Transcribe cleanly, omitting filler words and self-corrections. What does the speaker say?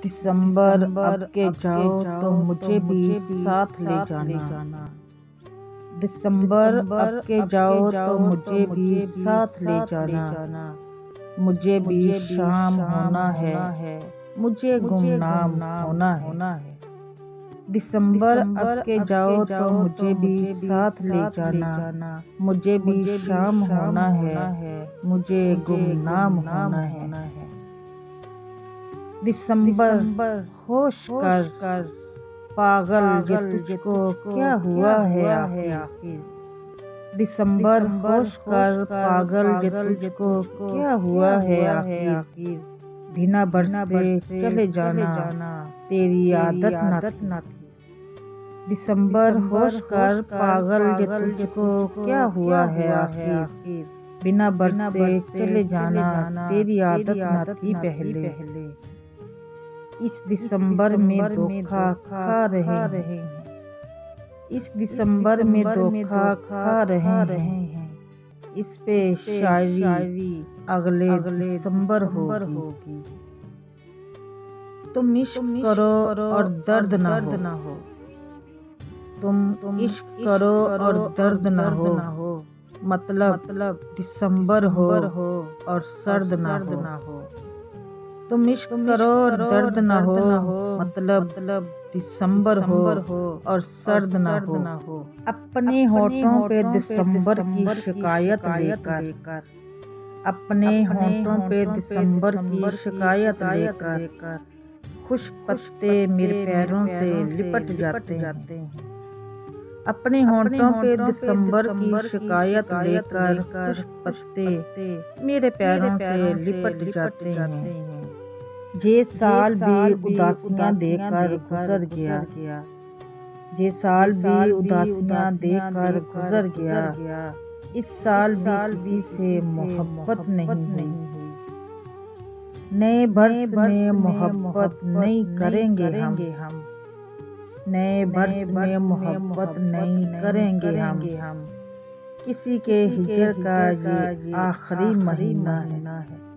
दिसंबर अब के जाओ तो मुझे भी साथ ले जाना। दिसंबर अब के जाओ तो मुझे भी साथ ले जाना। मुझे भी शाम होना है, मुझे गुमनाम होना है। दिसंबर अब के जाओ तो मुझे भी साथ ले जाना। मुझे भी शाम होना है, मुझे गुमनाम होना है। दिसंबर होश कर पागल ये तुझको क्या हुआ है आखिर। दिसंबर होश कर पागल ये तुझको क्या हुआ है आखिर। बिना बरसे चले जाना तेरी आदत न थी। दिसंबर होश कर पागल ये तुझको क्या हुआ है आखिर। बिना बरसे चले जाना तेरी आदत न थी पहले। इस दिसंबर में धोखा खा रहे हैं। इस दिसंबर में धोखा खा रहे हैं। इस पे शायरी अगले दिसंबर होगी। तुम इश्क करो और दर्द न हो। तुम इश्क करो और दर्द न हो। मतलब दिसंबर हो और सर्द न हो। तुम इश्क करो और दर्द न हो, मतलब दिसंबर हो और सर्द न हो। अपने होठों पे दिसंबर की शिकायत लेकर, अपने होठों पे दिसंबर की शिकायत लेकर खुश्क पत्ते मेरे पैरों से लिपट जाते हैं। अपने होठों पे दिसंबर की शिकायत लेकर खुश्क पत्ते मेरे पैरों से लिपट जाते हैं। ये साल भी उदासियां देकर गुजर गया। ये साल भी उदासियां देकर गुजर गया। इस साल भी किसी से मोहब्बत नहीं हुई। नए वर्ष में मोहब्बत नहीं करेंगे हम। नए वर्ष में मोहब्बत नहीं करेंगे हम। किसी के हिजर का ये आखिरी महीना है।